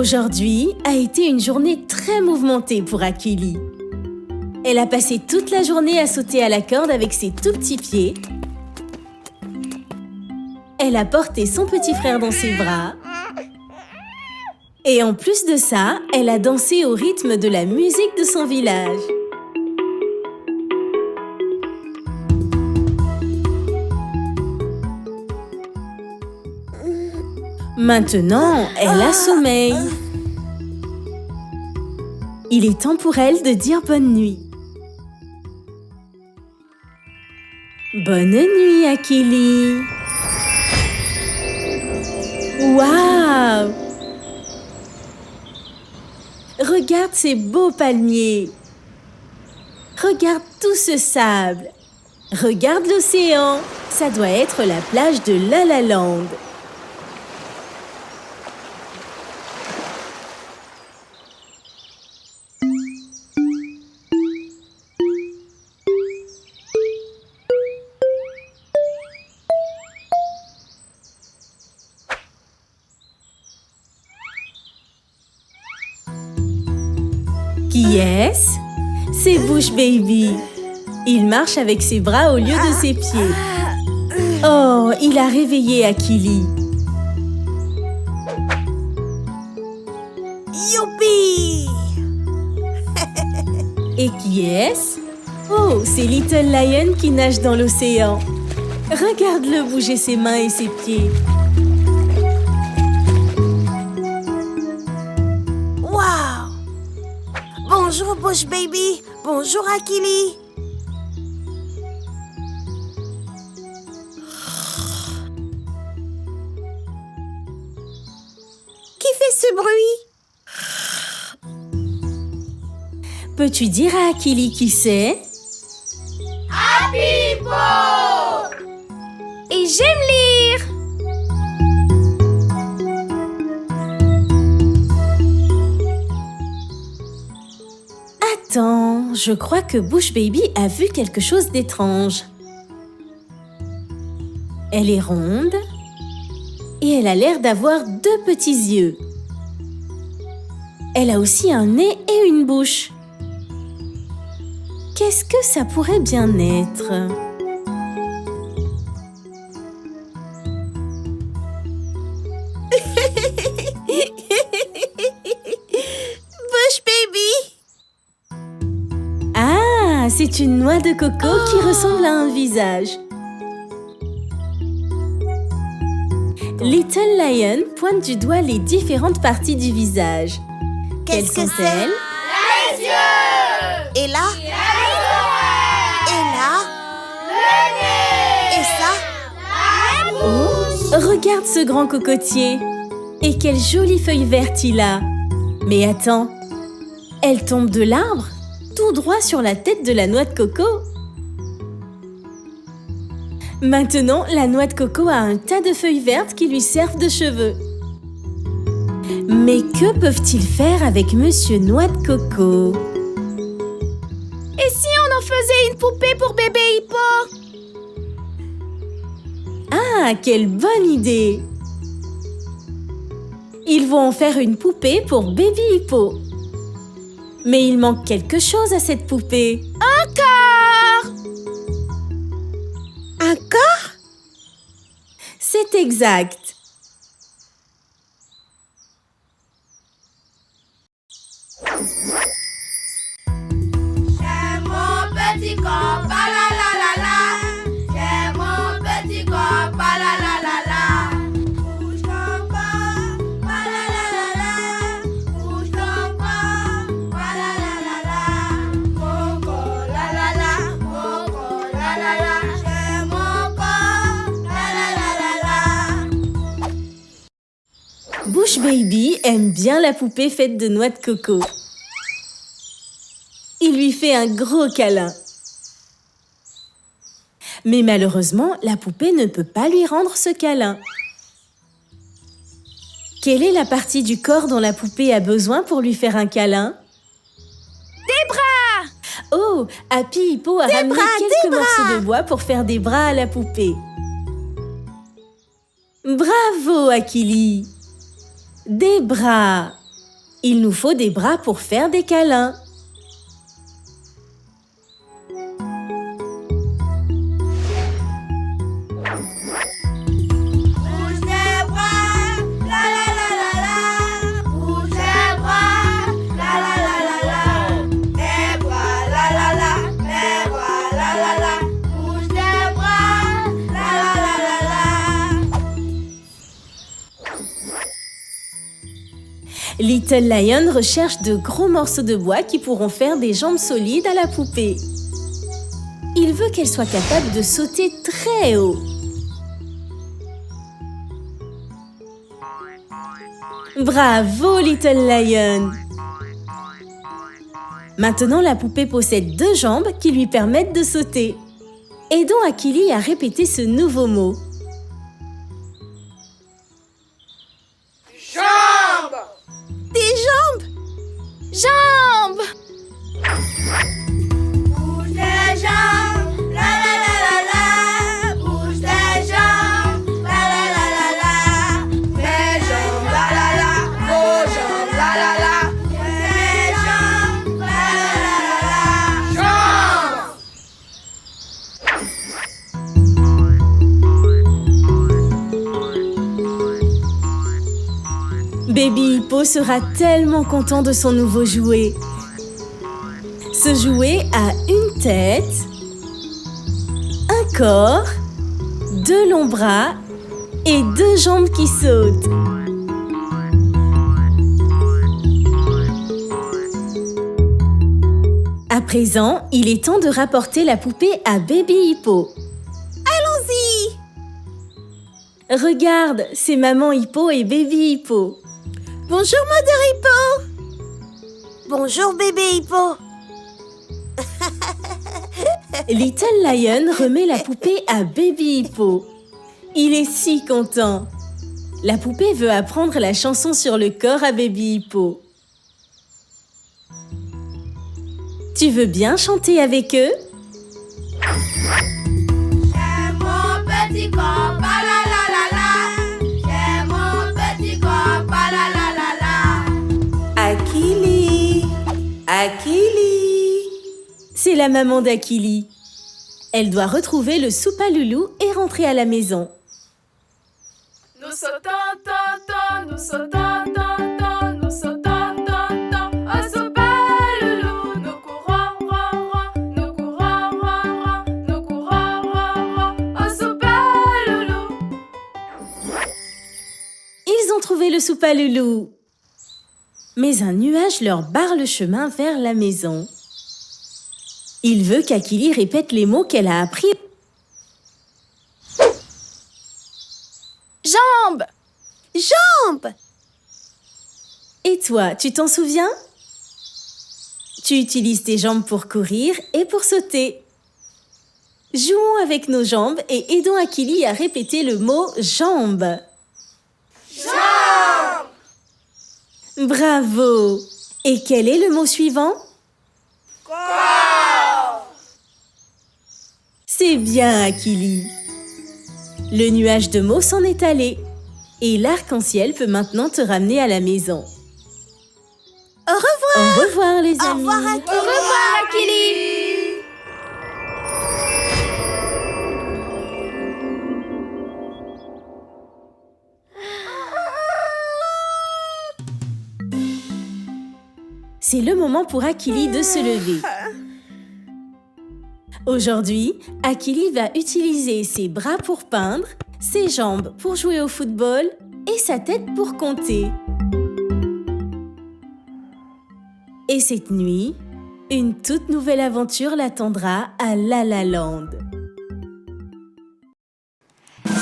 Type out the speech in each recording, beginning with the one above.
Aujourd'hui a été une journée très mouvementée pour Akili. Elle a passé toute la journée à sauter à la corde avec ses tout petits pieds. Elle a porté son petit frère dans ses bras. Et en plus de ça, elle a dansé au rythme de la musique de son village. Maintenant, elle a sommeil. Il est temps pour elle de dire bonne nuit. Bonne nuit, Akili. Waouh! Regarde ces beaux palmiers. Regarde tout ce sable. Regarde l'océan. Ça doit être la plage de La La Land. Qui est-ce? C'est Bush Baby. Il marche avec ses bras au lieu de ses pieds. Oh, il a réveillé Akili. Youpi! Et qui est-ce? Oh, c'est Little Lion qui nage dans l'océan. Regarde-le bouger ses mains et ses pieds. Wow! Bonjour Bush Baby. Bonjour Akili. Qui fait ce bruit? Peux-tu dire à Akili qui c'est? Habibo! Et j'aime lire! Attends, je crois que Bush Baby a vu quelque chose d'étrange. Elle est ronde et elle a l'air d'avoir deux petits yeux. Elle a aussi un nez et une bouche. Qu'est-ce que ça pourrait bien être? Bush Baby! Ah, c'est une noix de coco qui ressemble à un visage. Little Lion pointe du doigt les différentes parties du visage. Qu'est-ce que c'est? Les yeux! Et là? Les oreilles! Et là? Le nez! Et ça? La bouche! Oh, regarde ce grand cocotier. Et quelle jolie feuille verte il a. Mais attends, elle tombe de l'arbre, tout droit sur la tête de la noix de coco. Maintenant, la noix de coco a un tas de feuilles vertes qui lui servent de cheveux. Mais que peuvent-ils faire avec Monsieur Noix de Coco? Et si on en faisait une poupée pour bébé hippo? Ah, quelle bonne idée! Ils vont en faire une poupée pour Baby Hippo. Mais il manque quelque chose à cette poupée. Encore! Encore? C'est exact. J'ai mon petit corps, ba la la la la. J'ai mon petit corps, ba la la la la. Bouge ton corps, ba la la la la. Bouge ton corps, ba la la la la. Mon corps, la la la. Mon corps, la la la. J'ai mon corps, la la la la la. Bush Baby aime bien la poupée faite de noix de coco. Il lui fait un gros câlin. Mais malheureusement, la poupée ne peut pas lui rendre ce câlin. Quelle est la partie du corps dont la poupée a besoin pour lui faire un câlin? Des bras! Oh, Happy Hippo a ramené quelques morceaux de bois pour faire des bras à la poupée. Bravo, Akili! Des bras! Il nous faut des bras pour faire des câlins. Bouge tes bras, la la la la la. Bouge tes bras, la la la la la. Tes bras, la la la. Tes bras, la la la. Bouge tes bras, la la la la la. Little Lion recherche de gros morceaux de bois qui pourront faire des jambes solides à la poupée. Il veut qu'elle soit capable de sauter très haut. Bravo, Little Lion! Maintenant, la poupée possède 2 jambes qui lui permettent de sauter. Aidons Akili à répéter ce nouveau mot. Des jambes. Jambes. Bouge tes jambes, la la la la la. Bouge tes jambes, la la la la la. Tes jambes, la la la. Vos jambes, la la la. Tes jambes, la la la la la. Baby Hippo sera tellement content de son nouveau jouet. Ce jouet a une tête, un corps, 2 longs bras et 2 jambes qui sautent. À présent, il est temps de rapporter la poupée à Baby Hippo. Allons-y. Regarde, c'est Maman Hippo et Baby Hippo. Bonjour, Mother Hippo. Bonjour, bébé Hippo. Little Lion remet la poupée à Baby Hippo. Il est si content. La poupée veut apprendre la chanson sur le corps à Baby Hippo. Tu veux bien chanter avec eux? J'ai mon petit corps, ba la la la la. J'ai mon petit corps, ba la la la la. Akili. Akili. C'est la maman d'Akili. Elle doit retrouver le soupaloulou et rentrer à la maison. Nous sautons, ton, nous sautons, ton, nous sautons, ton. Au soupaloulou, nous courons, ron, ron. Nous courons, ron, ron. Nous courons, ron, ron. Au soupaloulou. Ils ont trouvé le soupaloulou. Mais un nuage leur barre le chemin vers la maison. Il veut qu'Akili répète les mots qu'elle a appris. Jambes. Jambes. Et toi, tu t'en souviens? Tu utilises tes jambes pour courir et pour sauter. Jouons avec nos jambes et aidons Akili à répéter le mot « jambes ». Jambes. Bravo! Et quel est le mot suivant? Corps. C'est bien, Akili. Le nuage de mots s'en est allé. Et l'arc-en-ciel peut maintenant te ramener à la maison. Au revoir. Au revoir, les amis. Au revoir, Akili. Au revoir, Akili. C'est le moment pour Akili de se lever. Aujourd'hui, Akili va utiliser ses bras pour peindre, ses jambes pour jouer au football et sa tête pour compter. Et cette nuit, une toute nouvelle aventure l'attendra à La La Land.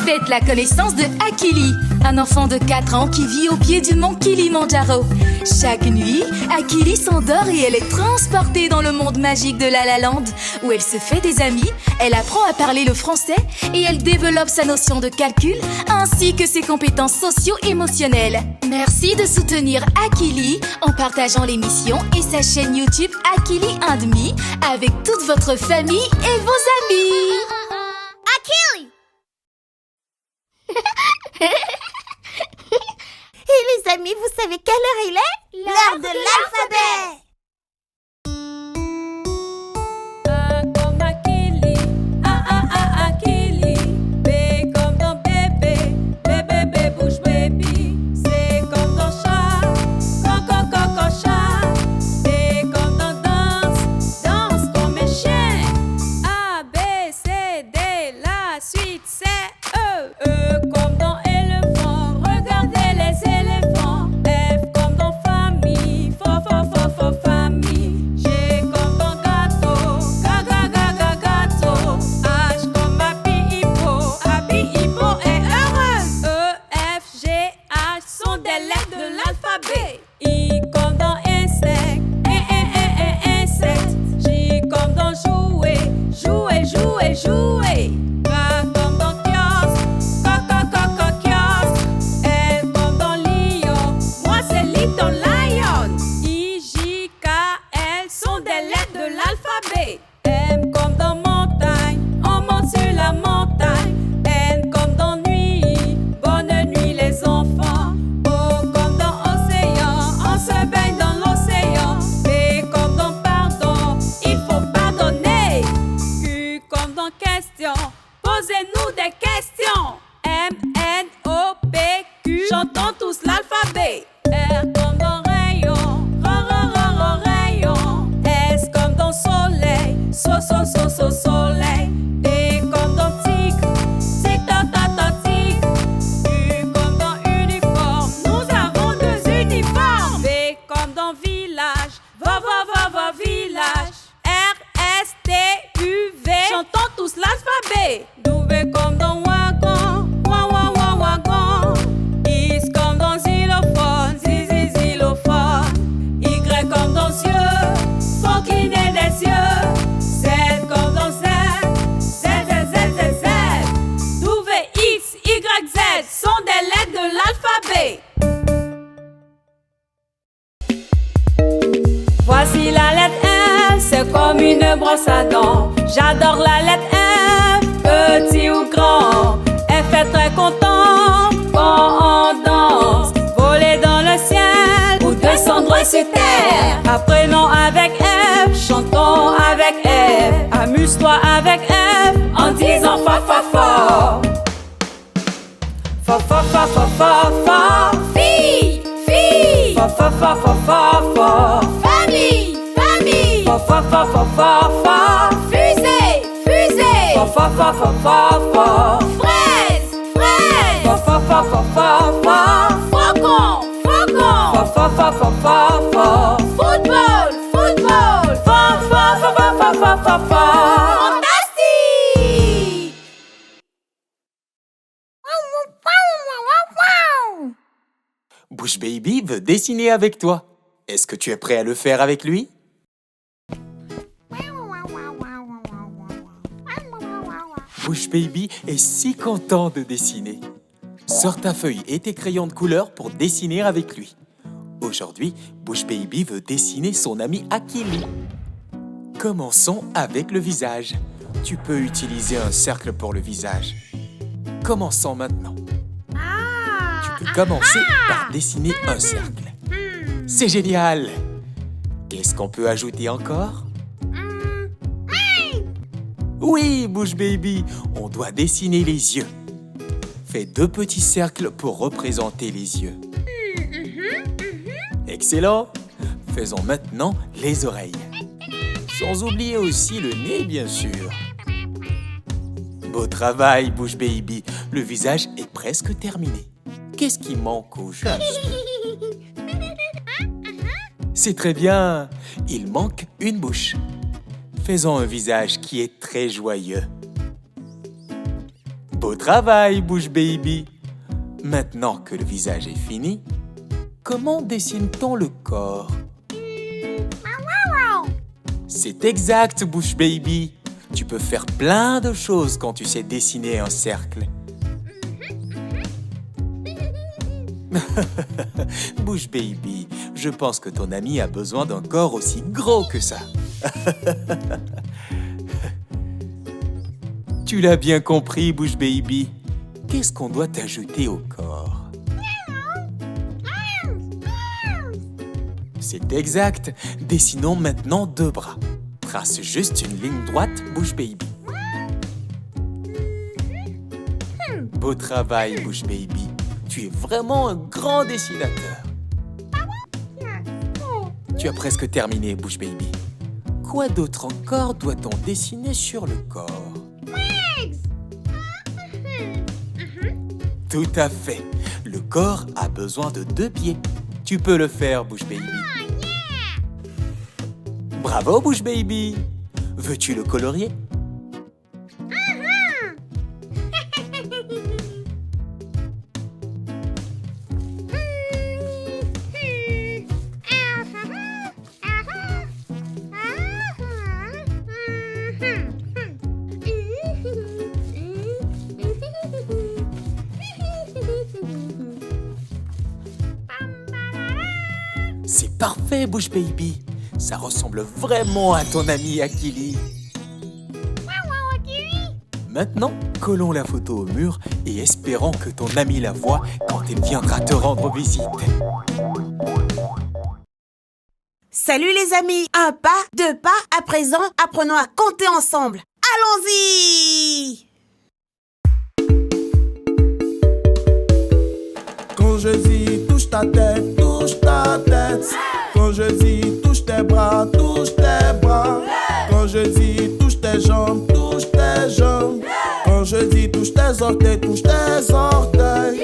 Faites la connaissance de Akili, un enfant de 4 ans qui vit au pied du mont Kilimandjaro. Chaque nuit, Akili s'endort et elle est transportée dans le monde magique de La La Land, où elle se fait des amis, elle apprend à parler le français et elle développe sa notion de calcul ainsi que ses compétences socio-émotionnelles. Merci de soutenir Akili en partageant l'émission et sa chaîne YouTube Akili and Me avec toute votre famille et vos amis. Et les les amis, vous savez quelle heure il est? L'heure de l'alphabet! A comme Akili, A Akili. B comme dans bébé, bébé bouge baby. C comme dans chat, coco chat. D comme dans danse, danse comme un chien. A B C D, la suite c'est E. E comme dans éléphant, regardez les éléphants. F comme dans famille, fo famille. G comme dans gâteau, gâteau. H comme happy hippo est heureuse. E, F, G, H sont des lettres de l'alphabet. I comme dans insecte, insecte. J comme dans jouer, jouer. K comme dans kiosque, kiosque. L comme dans lion, moi c'est Little Lion. I, J, K, L sont des lettres de l'alphabet. M comme dans montagne, on monte sur la montagne. N comme dans nuit, bonne nuit les enfants. O comme dans océan, on se baigne dans l'océan. P comme dans pardon, il faut pardonner. Q comme dans question, posez-nous des questions. M, N, O, P, Q, chantons tous l'alphabet. R comme dans rayon, rayon. S comme dans soleil, soleil. T comme dans tigre, tigre. U comme dans uniforme, nous avons deux uniformes. V comme dans village, va village. R, S, T, U, V, chantons tous l'alphabet. W comme dans wagon, wagon. X comme dans xylophone, xylophone. Y comme dans yeux, faut qu'il ait des yeux. Z comme dans Z. W, X, Y, Z sont des lettres de l'alphabet. Voici la lettre F, c'est comme une brosse à dents. J'adore la lettre F, petit ou grand. F est très content quand on danse. Voler dans le ciel ou descendre sur terre. Apprenons avec F, chantons avec F. Amuse-toi avec F en disant fa fa fa. Fa fa fa fa fa fa. Fille. Fa fa fa fa fa fa. Famille. Fa fa fa fa fa fa. Fusée. Fa fa fa fa fa fa. Fraise. Fa fa fa fa fa fa. Faucon. Fa fa fa fa fa fa. Football. Fa fa fa fa fa fa fa. Fantastique. Bush Baby veut dessiner avec toi. Est-ce que tu es prêt à le faire avec lui? Bush Baby est si content de dessiner. Sors ta feuille et tes crayons de couleur pour dessiner avec lui. Aujourd'hui, Bush Baby veut dessiner son ami Akili. Commençons avec le visage. Tu peux utiliser un cercle pour le visage. Commençons maintenant. Tu peux commencer par dessiner un cercle. C'est génial! Qu'est-ce qu'on peut ajouter encore? Oui, Bush Baby, on doit dessiner les yeux. Fais 2 petits cercles pour représenter les yeux. Excellent! Faisons maintenant les oreilles. Sans oublier aussi le nez, bien sûr. Beau travail, Bush Baby. Le visage est presque terminé. Qu'est-ce qui manque au juste? C'est très bien. Il manque une bouche. Faisons un visage qui est très joyeux. Beau travail, Bush Baby. Maintenant que le visage est fini, comment dessine-t-on le corps? C'est exact, Bush Baby. Tu peux faire plein de choses quand tu sais dessiner un cercle. Bush Baby, je pense que ton ami a besoin d'un corps aussi gros que ça. Tu l'as bien compris, Bush Baby. Qu'est-ce qu'on doit ajouter au corps? C'est exact. Dessinons maintenant 2 bras. Trace juste une ligne droite, Bush Baby. Beau travail, Bush Baby. Tu es vraiment un grand dessinateur. Tu as presque terminé, Bush Baby. Quoi d'autre encore doit-on dessiner sur le corps? Tout à fait. Le corps a besoin de 2 pieds. Tu peux le faire, Bush Baby. Bravo, Bush Baby. Veux-tu le colorier? C'est parfait, Bush Baby. Ça ressemble vraiment à ton ami Akili. Maintenant, collons la photo au mur et espérons que ton ami la voie quand il viendra te rendre visite. Salut les amis, 1 pas, 2 pas, à présent, apprenons à compter ensemble. Allons-y! Quand je dis touche ta tête, touche ta tête. Quand je dis touche tes bras, touche tes bras. Quand je dis touche tes jambes, touche tes jambes. Quand je dis touche tes orteils, touche tes orteils.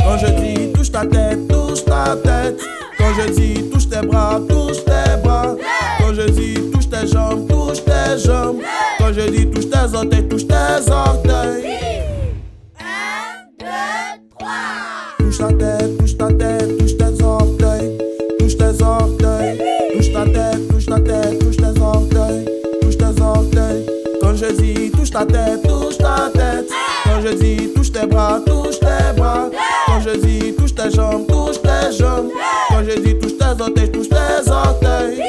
Quand je dis touche ta tête, touche ta tête. Quand je dis touche tes bras, touche tes bras. Quand je dis touche tes jambes, touche tes jambes. Quand je dis touche tes orteils, touche tes orteils. Touche ta tête, touche ta tête, touche tes orteils. Touche tes orteils. Touche ta tête, touche ta tête, touche tes orteils. Touche tes orteils. Quand je dis touche ta tête, touche ta tête. Quand je dis touche tes bras, touche tes bras. Quand je dis touche tes jambes, touche tes jambes. Quand je dis touche tes orteils, touche tes orteils.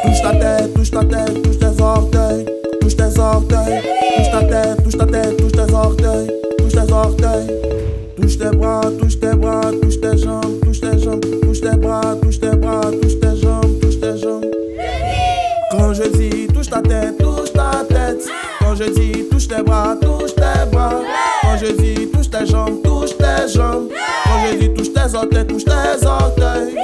Touche ta tête, touche ta tête, touche tes orteils. Touche tes orteils. Touche ta tête, touche ta tête, touche tes orteils. Touche tes orteils. Touche tes bras, touche tes bras, touche tes jambes, touche tes jambes, touche tes bras, touche tes bras, touche tes jambes, touche tes jambes. Quand je dis touche ta tête, touche ta tête. Quand je dis touche tes bras, touche tes bras. Quand je dis touche tes jambes, touche tes jambes. Quand je dis touche tes orteils, touche tes orteils.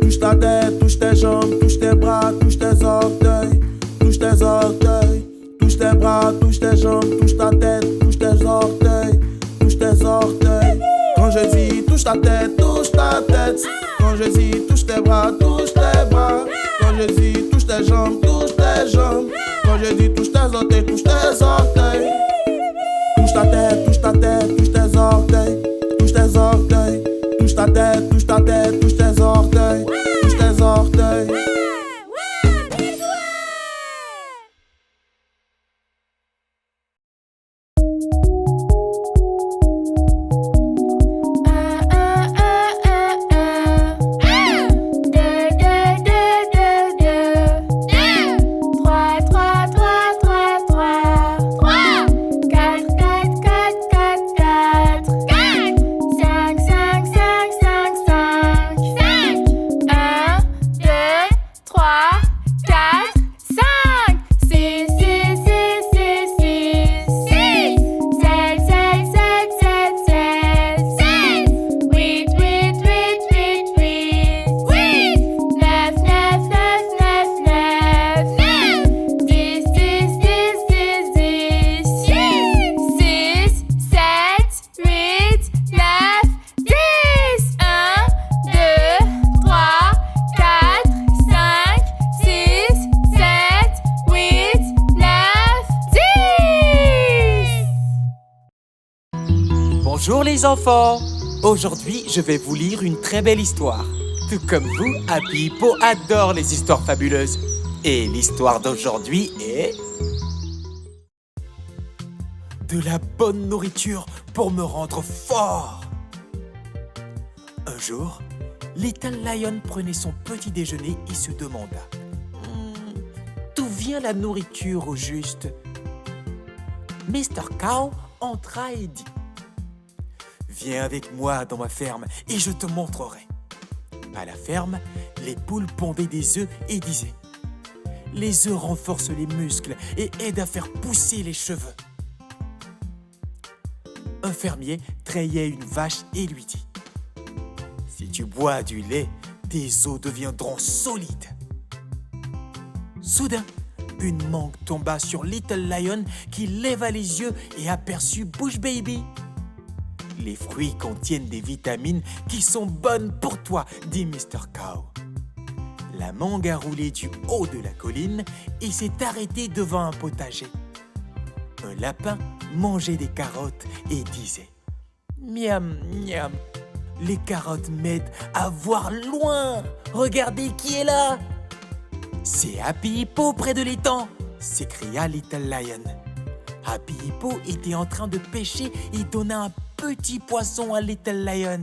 Touche ta tête, touche tes jambes, touche tes bras, touche tes orteils. Touche tes orteils. Touche tes bras, touche tes jambes, touche ta tête, touche tes orteils. Touche tes orteils. Quand je dis touche ta tête, touche ta tête. Quand je dis touche tes bras, touche tes bras. Quand je dis touche tes jambes, touche tes jambes. Quand je dis touche tes orteils, touche tes orteils. Touche ta tête, touche ta tête, touche tes orteils. Touche tes orteils. Touche ta tête, touche ta tête, touche tes orteils. Touche tes orteils. Bonjour les enfants. Aujourd'hui, je vais vous lire une très belle histoire. Tout comme vous, Happy Hippo adore les histoires fabuleuses. Et l'histoire d'aujourd'hui est... de la bonne nourriture pour me rendre fort. Un jour, Little Lion prenait son petit déjeuner et se demanda d'où vient la nourriture au juste? Mr. Cow entra et dit: viens avec moi dans ma ferme et je te montrerai. À la ferme, les poules pondaient des œufs et disaient « Les œufs renforcent les muscles et aident à faire pousser les cheveux. » Un fermier trayait une vache et lui dit « Si tu bois du lait, tes os deviendront solides. » Soudain, une mangue tomba sur Little Lion qui leva les yeux et aperçut Bush Baby. « Les fruits contiennent des vitamines qui sont bonnes pour toi, dit Mr. Cow. » La mangue a roulé du haut de la colline et s'est arrêtée devant un potager. Un lapin mangeait des carottes et disait « Miam, miam, les carottes m'aident à voir loin. Regardez qui est là !»« C'est Happy Hippo près de l'étang !» s'écria Little Lion. Happy Hippo était en train de pêcher et donna un petit poisson à Little Lion.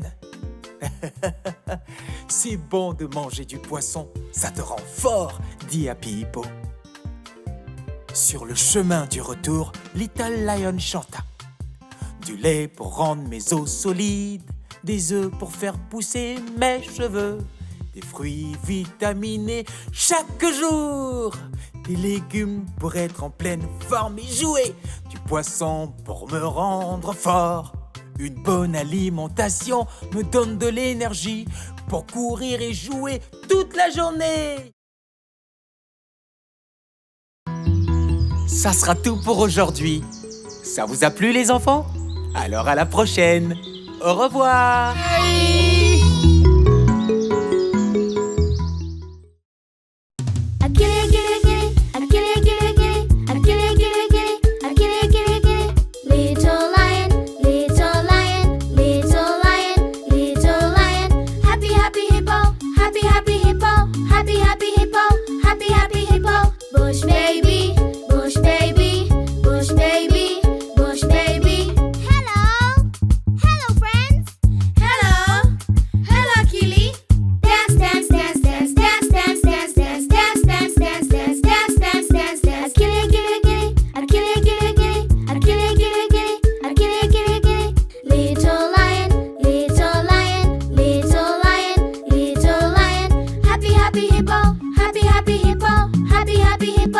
« C'est bon de manger du poisson, ça te rend fort !» dit Happy Hippo. Sur le chemin du retour, Little Lion chanta. Du lait pour rendre mes os solides, des œufs pour faire pousser mes cheveux, des fruits vitaminés chaque jour, des légumes pour être en pleine forme et jouer, du poisson pour me rendre fort. Une bonne alimentation me donne de l'énergie pour courir et jouer toute la journée. Ça sera tout pour aujourd'hui. Ça vous a plu les enfants? Alors à la prochaine. Au revoir. Happy hippo, happy hippo, happy hippo.